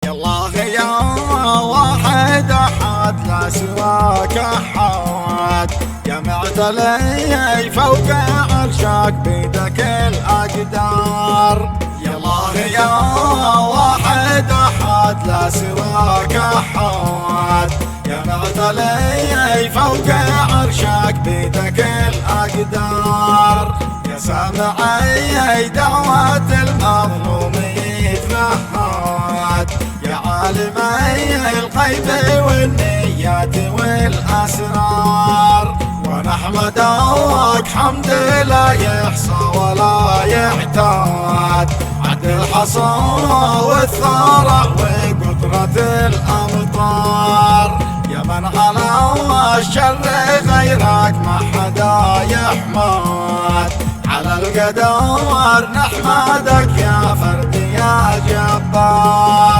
الله يا واحد أحد لا سواك أحد، يا معتلي فوق عرشك بيدك الأقدار. يا الله يا واحد أحد لا سواك أحد، يا معتلي فوق عرشك بيدك الأقدار. يا سامعي دعوة المظلومين تنهد، يا عالمي الغيب والنيات والأسرار. ونحمدك حمد لا يحصى ولا يحتاد، عد الحصى والثرى وقدرة الأمطار. يا من على الشر غيرك ما حدا يحمد، على القدر نحمدك يا فرد يا جبار.